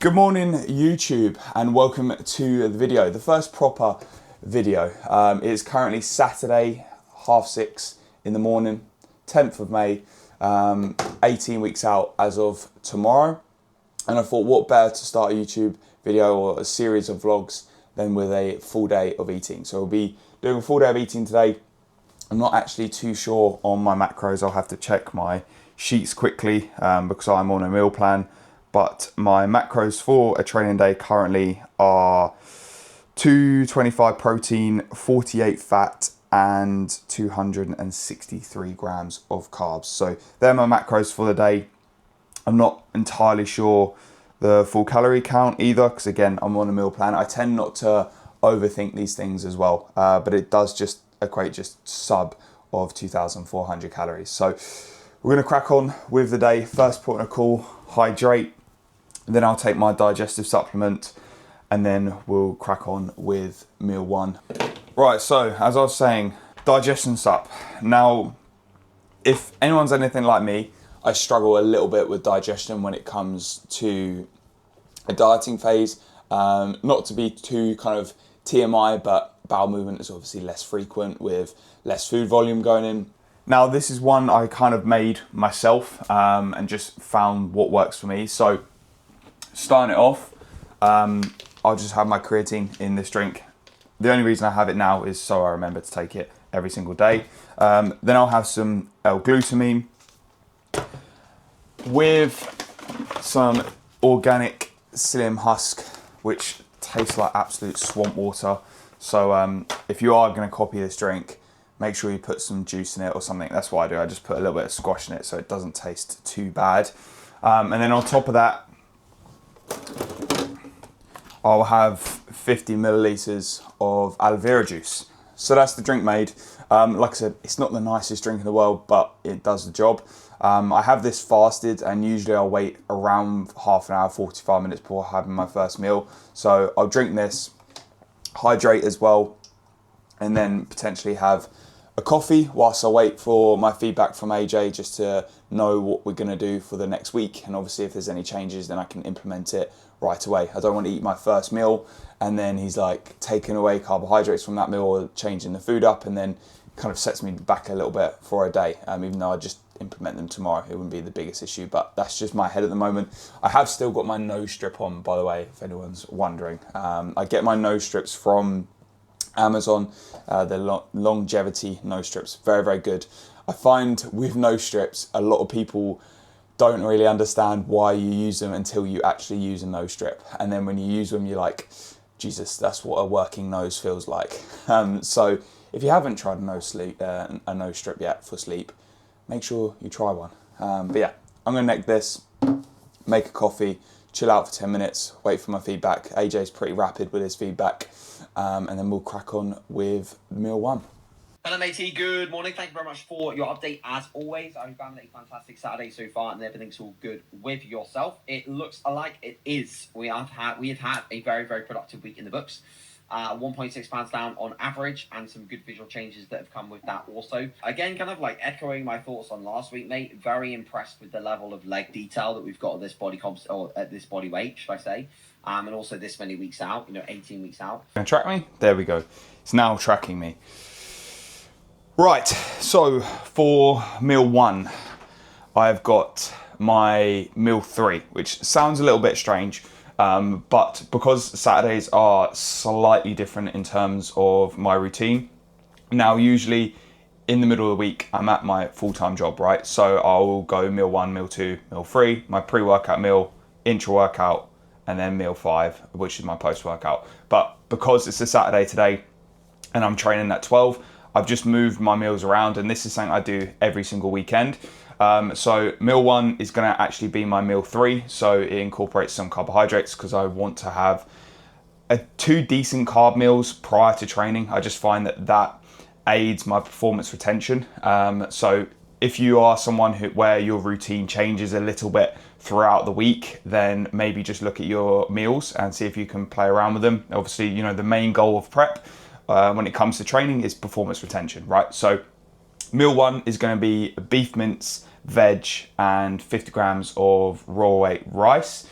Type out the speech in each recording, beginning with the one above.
Good morning YouTube and welcome to the video, the first proper video. It is currently Saturday, 6:30 in the morning, 10th of May, 18 weeks out as of tomorrow. And I thought what better to start a YouTube video or a series of vlogs than with a full day of eating. So we'll be doing a full day of eating today. I'm not actually too sure on my macros. I'll have to check my sheets quickly because I'm on a meal plan. But my macros for a training day currently are 225 protein, 48 fat, and 263 grams of carbs. So they're my macros for the day. I'm not entirely sure the full calorie count either, because again, I'm on a meal plan. I tend not to overthink these things as well, but it does just equate just sub of 2,400 calories. So we're gonna crack on with the day. First point of call, hydrate. Then I'll take my digestive supplement and then we'll crack on with meal one. Right, so as I was saying, digestion sup. Now, if anyone's anything like me, I struggle a little bit with digestion when it comes to a dieting phase. Not to be too kind of TMI, but bowel movement is obviously less frequent with less food volume going in. Now, this is one I kind of made myself and just found what works for me. So starting it off, I'll just have my creatine in this drink. The only reason I have it now is so I remember to take it every single day. Then I'll have some L-glutamine with some organic psyllium husk, which tastes like absolute swamp water. So if you are going to copy this drink, make sure you put some juice in it or something. That's what I do. I just put a little bit of squash in it so it doesn't taste too bad. And then on top of that, I'll have 50 milliliters of aloe vera juice. So that's the drink made. Like I said, it's not the nicest drink in the world, but it does the job. I have this fasted and usually I'll wait around half an hour, 45 minutes before having my first meal. So I'll drink this, hydrate as well, and then potentially have a coffee whilst I wait for my feedback from AJ, just to know what we're gonna do for the next week. And obviously if there's any changes, then I can implement it right away. I don't want to eat my first meal and then he's like taking away carbohydrates from that meal or changing the food up, and then kind of sets me back a little bit for a day. Even though I just implement them tomorrow, it wouldn't be the biggest issue, but that's just my head at the moment. I have still got my nose strip on, by the way, if anyone's wondering. I get my nose strips from Amazon, the longevity nose strips, very, very good. I find with nose strips, a lot of people don't really understand why you use them until you actually use a nose strip. And then when you use them, you're like, Jesus, that's what a working nose feels like. So if you haven't tried a nose strip yet for sleep, make sure you try one. But yeah, I'm gonna neck this, make a coffee, chill out for 10 minutes, wait for my feedback. AJ's pretty rapid with his feedback. And then we'll crack on with meal one. Hello matey, good morning. Thank you very much for your update as always. I hope you're having a fantastic Saturday so far and everything's all good with yourself. It looks like it is. We have had a very, very productive week in the books. 1.6 pounds down on average, and some good visual changes that have come with that also. Again, kind of like echoing my thoughts on last week, mate. Very impressed with the level of leg detail that we've got at this body comp, or at this body weight, should I say. And also this many weeks out, 18 weeks out. Gonna track me? There we go. It's now tracking me. Right, so for meal one, I've got my meal three, which sounds a little bit strange, but because Saturdays are slightly different in terms of my routine. Now, usually in the middle of the week, I'm at my full-time job, right? So I'll go meal one, meal two, meal three, my pre-workout meal, intra-workout, and then meal five, which is my post-workout. But because it's a Saturday today and I'm training at 12, I've just moved my meals around, and this is something I do every single weekend. So meal one is gonna actually be my meal three. So it incorporates some carbohydrates because I want to have two decent carb meals prior to training. I just find that aids my performance retention. So if you are someone where your routine changes a little bit throughout the week, then maybe just look at your meals and see if you can play around with them. Obviously, the main goal of prep when it comes to training is performance retention, right? So meal one is going to be beef mince, veg, and 50 grams of raw weight rice.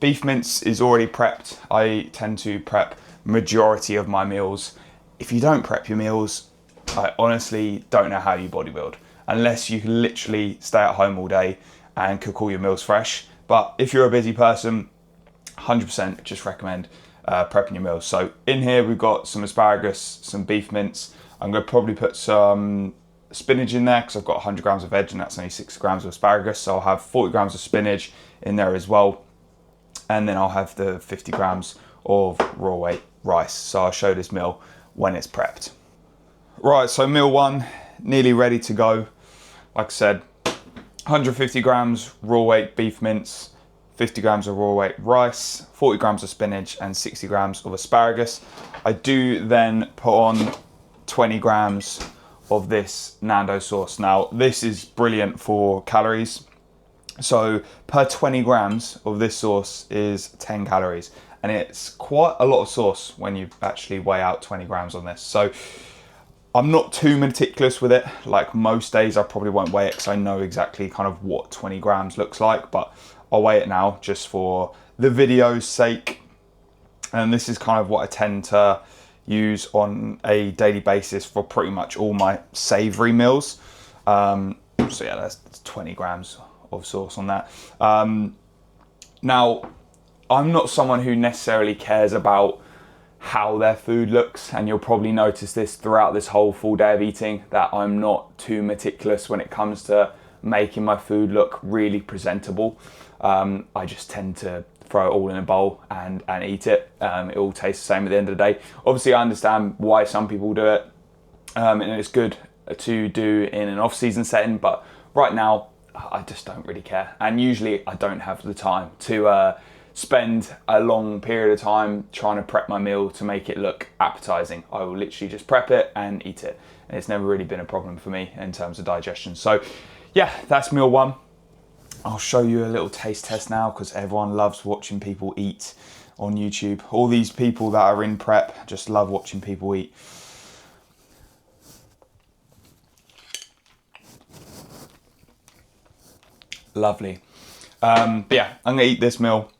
beef mince is already prepped. I tend to prep majority of my meals. If you don't prep your meals, I honestly don't know how you bodybuild, unless you can literally stay at home all day and cook all your meals fresh. But if you're a busy person, 100% just recommend prepping your meals. So in here we've got some asparagus, some beef mince. I'm going to probably put some spinach in there because I've got 100 grams of veg and that's only 60 grams of asparagus. So I'll have 40 grams of spinach in there as well. And then I'll have the 50 grams of raw weight rice. So I'll show this meal when it's prepped. Right, so meal one, nearly ready to go. Like I said, 150 grams raw weight beef mince, 50 grams of raw weight rice, 40 grams of spinach and 60 grams of asparagus. I do then put on 20 grams of this Nando sauce. Now, this is brilliant for calories. So per 20 grams of this sauce is 10 calories. And it's quite a lot of sauce when you actually weigh out 20 grams on this. So I'm not too meticulous with it. Like most days, I probably won't weigh it because I know exactly kind of what 20 grams looks like, but I'll weigh it now just for the video's sake. And this is kind of what I tend to use on a daily basis for pretty much all my savory meals. So yeah, that's 20 grams of sauce on that. Now, I'm not someone who necessarily cares about how their food looks, and you'll probably notice this throughout this whole full day of eating, that I'm not too meticulous when it comes to making my food look really presentable. I just tend to throw it all in a bowl and eat it. It all tastes the same at the end of the day. Obviously, I understand why some people do it, and it's good to do in an off-season setting, but right now, I just don't really care. And usually I don't have the time to spend a long period of time trying to prep my meal to make it look appetizing. I will literally just prep it and eat it. And it's never really been a problem for me in terms of digestion. So yeah, that's meal one. I'll show you a little taste test now because everyone loves watching people eat on YouTube. All these people that are in prep just love watching people eat. Lovely. But yeah, I'm gonna eat this meal,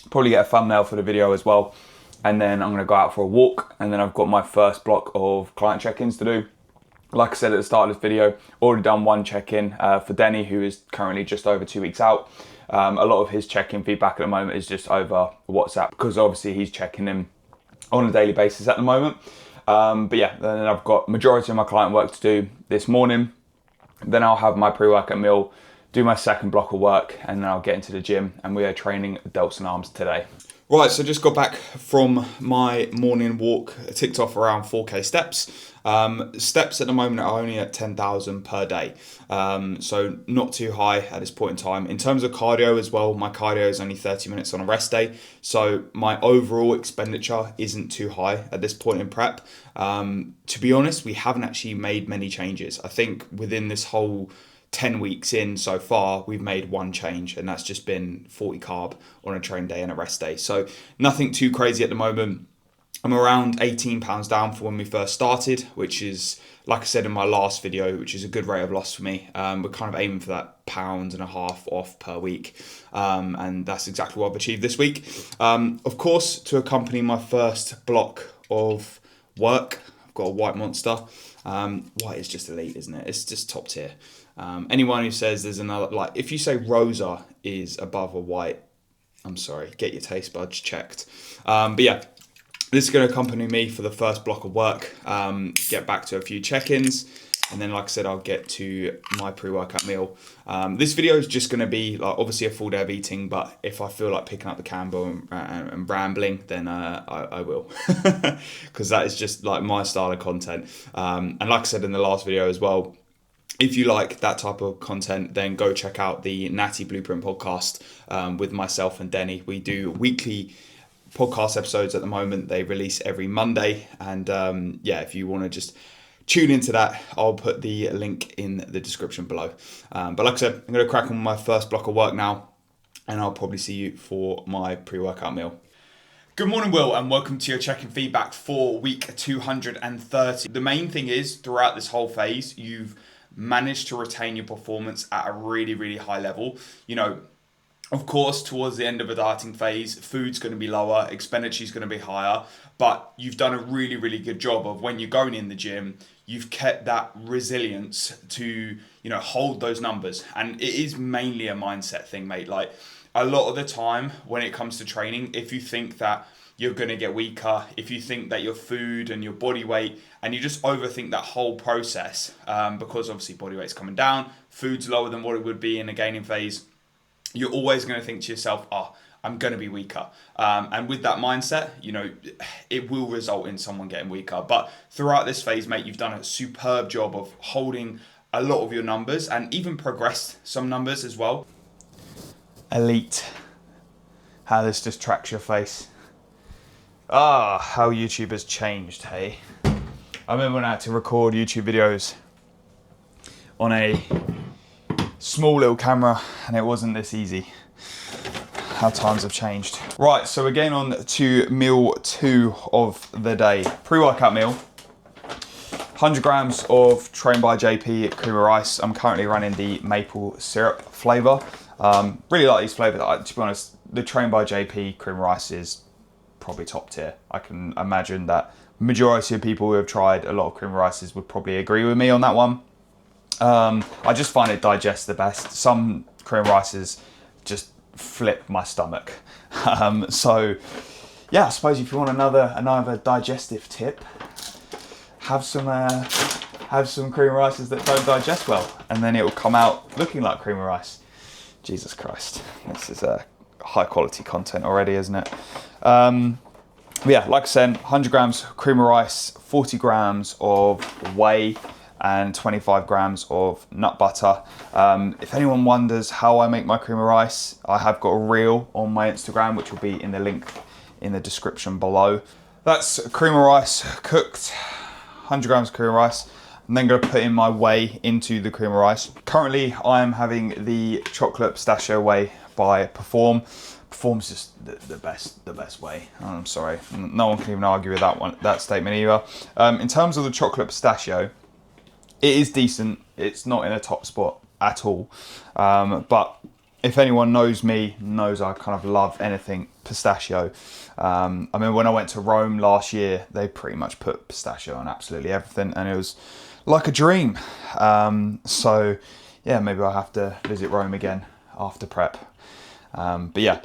probably get a thumbnail for the video as well, and then I'm gonna go out for a walk, and then I've got my first block of client check-ins to do. Like I said at the start of this video, already done one check-in for Denny, who is currently just over 2 weeks out. A lot of his check-in feedback at the moment is just over WhatsApp because obviously he's checking in on a daily basis at the moment. But yeah, then I've got majority of my client work to do this morning. Then I'll have my pre-workout meal, do my second block of work, and then I'll get into the gym, and we are training delts and arms today. Right, so just got back from my morning walk. I ticked off around 4K steps. Steps at the moment are only at 10,000 per day. So not too high at this point in time. In terms of cardio as well, my cardio is only 30 minutes on a rest day. So my overall expenditure isn't too high at this point in prep. To be honest, we haven't actually made many changes. I think within this whole 10 weeks in so far, we've made one change, and that's just been 40 carb on a train day and a rest day. So nothing too crazy at the moment. I'm around 18 pounds down from when we first started, which is, like I said in my last video, which is a good rate of loss for me. We're kind of aiming for that £1.50 off per week. And that's exactly what I've achieved this week. Of course, to accompany my first block of work, I've got a white monster. White is just elite, isn't it? It's just top tier. Anyone who says there's another, like if you say Rosa is above a white, I'm sorry, get your taste buds checked. But yeah, this is going to accompany me for the first block of work, get back to a few check-ins, and then like I said, I'll get to my pre-workout meal. This video is just going to be like obviously a full day of eating, but if I feel like picking up the candle and rambling, then I will, because that is just like my style of content. And like I said in the last video as well, if you like that type of content, then go check out the Natty Blueprint podcast with myself and Denny. We do weekly podcast episodes at the moment. They release every Monday. And yeah, if you want to just tune into that, I'll put the link in the description below. But like I said, I'm going to crack on my first block of work now, and I'll probably see you for my pre-workout meal. Good morning, Will, and welcome to your check-in feedback for week 230. The main thing is, throughout this whole phase, you've managed to retain your performance at a really, really high level. You know, Of course, towards the end of a dieting phase, food's going to be lower, expenditure's going to be higher, but you've done a really, really good job of when you're going in the gym, you've kept that resilience to, hold those numbers. And it is mainly a mindset thing, mate. Like, a lot of the time when it comes to training, if you think that you're going to get weaker, if you think that your food and your body weight, and you just overthink that whole process, because obviously body weight's coming down, food's lower than what it would be in a gaining phase, you're always going to think to yourself, I'm going to be weaker. And with that mindset, it will result in someone getting weaker. But throughout this phase, mate, you've done a superb job of holding a lot of your numbers and even progressed some numbers as well. Elite. How this just tracks your face. How YouTube has changed, hey. I remember when I had to record YouTube videos on a small little camera and it wasn't this easy. How times have changed. Right, so we're getting on to meal 2 of the day. Pre-workout meal, 100 grams of Trained by JP cream of rice. I'm currently running the maple syrup flavor. Really like these flavors. To be honest, the Trained by JP cream of rice is probably top tier. I can imagine that majority of people who have tried a lot of cream of rices would probably agree with me on that one. I just find it digests the best. Some cream rices just flip my stomach. So yeah, I suppose if you want another digestive tip, have some cream rices that don't digest well, and then it will come out looking like cream of rice. Jesus Christ, this is high quality content already, isn't it? Yeah, like I said, 100 grams cream of rice, 40 grams of whey, and 25 grams of nut butter. If anyone wonders how I make my cream of rice, I have got a reel on my Instagram, which will be in the link in the description below. That's cream of rice cooked, 100 grams of cream of rice. I'm then going to put in my whey into the cream of rice. Currently, I am having the chocolate pistachio whey by Perform. Perform's just the best whey. I'm sorry, no one can even argue with that statement either. In terms of the chocolate pistachio, it is decent. It's not in a top spot at all. But if anyone knows me, knows I kind of love anything pistachio. I mean, when I went to Rome last year, they pretty much put pistachio on absolutely everything, and it was like a dream. So yeah, maybe I'll have to visit Rome again after prep. But yeah,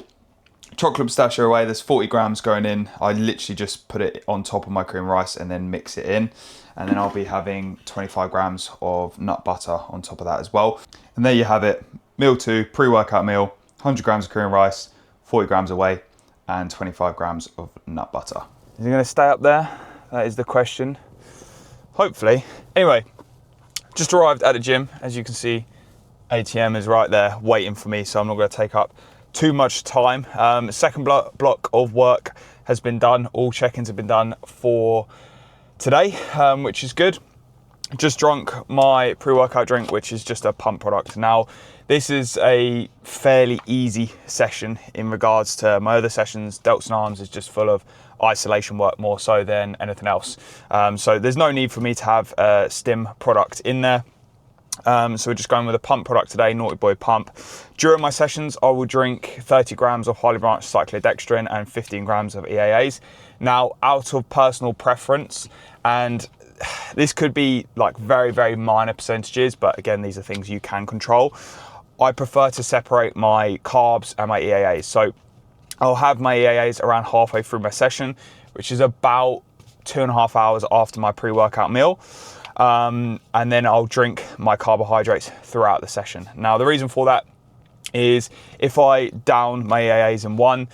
chocolate pistachio whey, there's 40 grams going in. I literally just put it on top of my cream rice and then mix it in. And then I'll be having 25 grams of nut butter on top of that as well. And there you have it. Meal 2, pre-workout meal, 100 grams of cream rice, 40 grams of whey, and 25 grams of nut butter. Is it going to stay up there? That is the question. Hopefully. Anyway, just arrived at the gym. As you can see, ATM is right there waiting for me, so I'm not going to take up too much time. Second block of work has been done. All check-ins have been done for today, which is good. Just drunk my pre-workout drink, which is just a pump product. Now, this is a fairly easy session in regards to my other sessions. Delts and arms is just full of isolation work more so than anything else. So there's no need for me to have a stim product in there. So we're just going with a pump product today, Naughty Boy Pump. During my sessions, I will drink 30 grams of highly branched cyclodextrin and 15 grams of EAAs. Now, out of personal preference, and this could be like very, very minor percentages, but again, these are things you can control. I prefer to separate my carbs and my EAAs. So I'll have my EAAs around halfway through my session, which is about 2.5 hours after my pre-workout meal. And then I'll drink my carbohydrates throughout the session. Now, the reason for that is if I down my EAAs in one,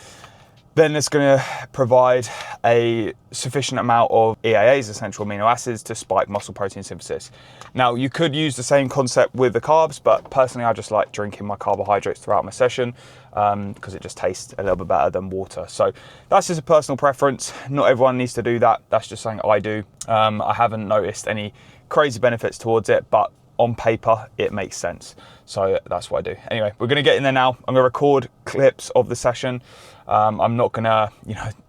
then it's going to provide a sufficient amount of EAAs, essential amino acids, to spike muscle protein synthesis. Now, you could use the same concept with the carbs, but personally, I just like drinking my carbohydrates throughout my session because it just tastes a little bit better than water. So that's just a personal preference. Not everyone needs to do that. That's just something I do. I haven't noticed any crazy benefits towards it, but on paper, it makes sense. So that's what I do. Anyway, we're going to get in there now. I'm going to record clips of the session. I'm not going to,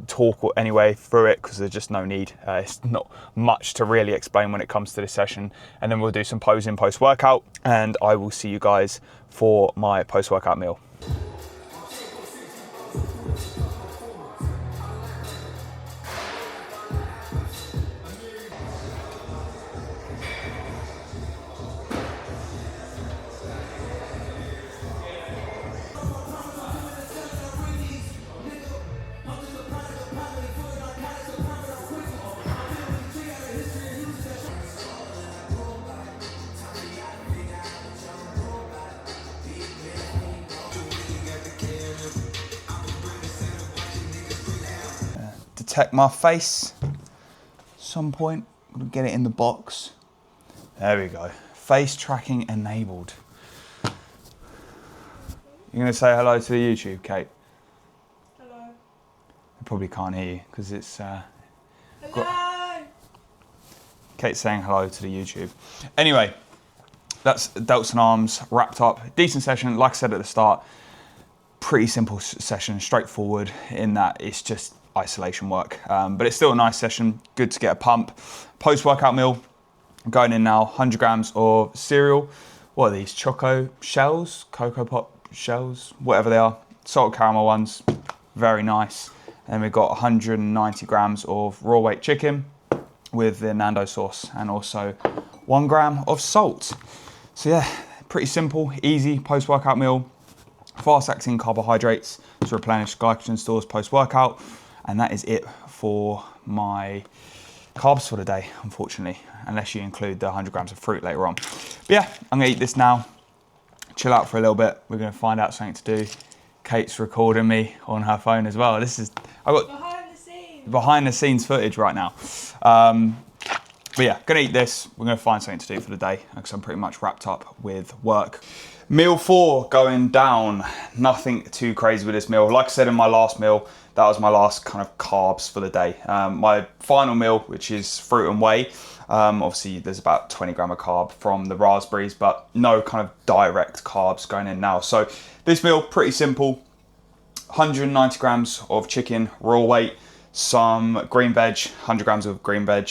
talk anyway through it because there's just no need. It's not much to really explain when it comes to this session. And then we'll do some posing post-workout, and I will see you guys for my post-workout meal. Detect my face some point. I'm gonna get it in the box. There we go. Face tracking enabled. You're gonna say hello to the YouTube, Kate? Hello. I probably can't hear you because it's Hello. Kate's saying hello to the YouTube. Anyway, that's delts and arms wrapped up. Decent session, like I said at the start. Pretty simple session, straightforward in that it's just isolation work. But it's still a nice session, good to get a pump. Post-workout meal, going in now, 100 grams of cereal. What are these, choco shells? Cocoa pop shells, whatever they are. Salted caramel ones, very nice. And we've got 190 grams of raw weight chicken with the Nando sauce and also 1 gram of salt. So yeah, pretty simple, easy post-workout meal. Fast-acting carbohydrates to replenish glycogen stores post-workout. And that is it for my carbs for the day, unfortunately, unless you include the 100 grams of fruit later on. But yeah, I'm gonna eat this now, chill out for a little bit. We're gonna find out something to do. Kate's recording me on her phone as well. This is, I got behind the scenes footage right now. But yeah, gonna eat this. We're gonna find something to do for the day because I'm pretty much wrapped up with work. Meal 4 going down. Nothing too crazy with this meal. Like I said in my last meal, that was my last kind of carbs for the day. My final meal, which is fruit and whey, obviously there's about 20 gram of carb from the raspberries, but no kind of direct carbs going in now. So this meal, pretty simple. 190 grams of chicken, raw weight, some green veg, 100 grams of green veg,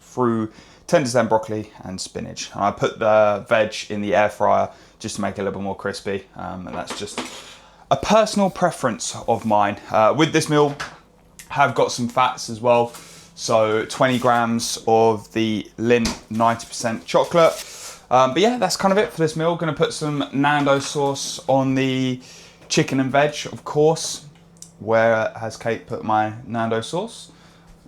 through 10 to 10 broccoli and spinach. And I put the veg in the air fryer just to make it a little bit more crispy. And that's just a personal preference of mine. With this meal, have got some fats as well. So 20 grams of the Lindt 90% chocolate. But yeah, that's kind of it for this meal. Gonna put some Nando sauce on the chicken and veg, of course. Where has Kate put my Nando sauce?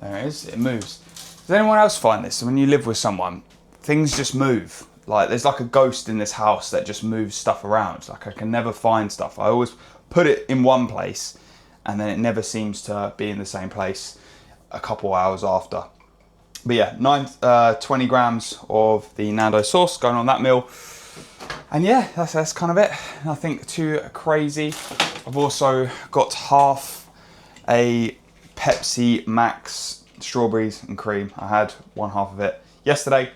There it is, it moves. Does anyone else find this? So when you live with someone, things just move. Like there's like a ghost in this house that just moves stuff around. Like I can never find stuff. I always put it in one place and then it never seems to be in the same place a couple hours after. But yeah, 20 grams of the Nando sauce going on that meal. And yeah, that's kind of it. Nothing too crazy. I've also got half a Pepsi Max strawberries and cream. I had one half of it yesterday.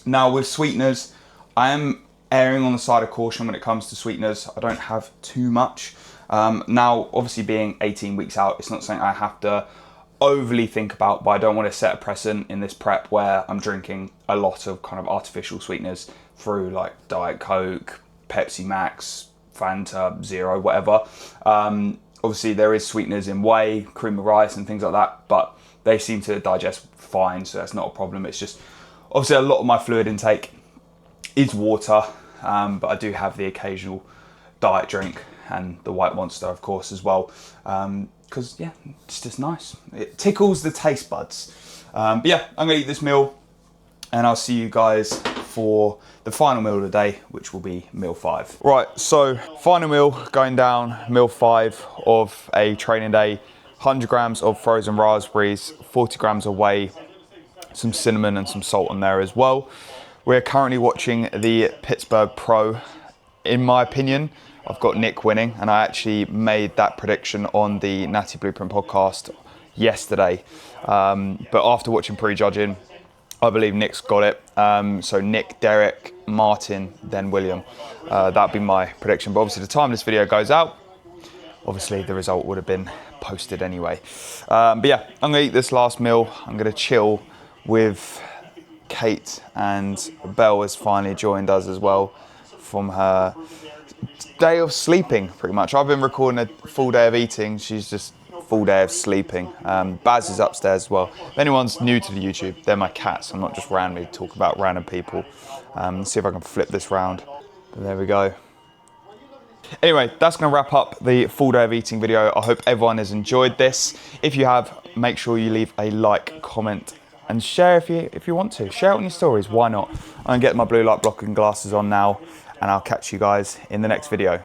Now with sweeteners, I am erring on the side of caution when it comes to sweeteners. I don't have too much. Now, obviously being 18 weeks out, it's not something I have to overly think about, but I don't want to set a precedent in this prep where I'm drinking a lot of kind of artificial sweeteners through like Diet Coke, Pepsi Max, Fanta, Zero, whatever. Obviously there is sweeteners in whey, cream of rice and things like that, but they seem to digest fine, so that's not a problem. It's just, obviously a lot of my fluid intake is water, but I do have the occasional diet drink and the White Monster, of course, as well. Because yeah, it's just nice. It tickles the taste buds. But yeah, I'm gonna eat this meal and I'll see you guys for the final meal of the day, which will be meal 5. Right, so final meal going down, meal 5 of a training day. 100 grams of frozen raspberries, 40 grams of whey, some cinnamon and some salt on there as well. We're currently watching the Pittsburgh Pro. In my opinion, I've got Nick winning, and I actually made that prediction on the Natty Blueprint podcast yesterday. But after watching pre-judging, I believe Nick's got it. So Nick, Derek, Martin, then William. That'd be my prediction. But obviously the time this video goes out, obviously the result would have been posted anyway. But yeah, I'm gonna eat this last meal. I'm gonna chill with Kate, and Belle has finally joined us as well from her day of sleeping, pretty much. I've been recording a full day of eating. She's just full day of sleeping. Baz is upstairs as well. If anyone's new to the YouTube, they're my cats. I'm not just randomly talking about random people. See if I can flip this round. But there we go. Anyway, that's going to wrap up the full day of eating video. I hope everyone has enjoyed this. If you have, make sure you leave a like, comment, and share if you want to. Share it on your stories, why not? I'm going to get my blue light blocking glasses on now, and I'll catch you guys in the next video.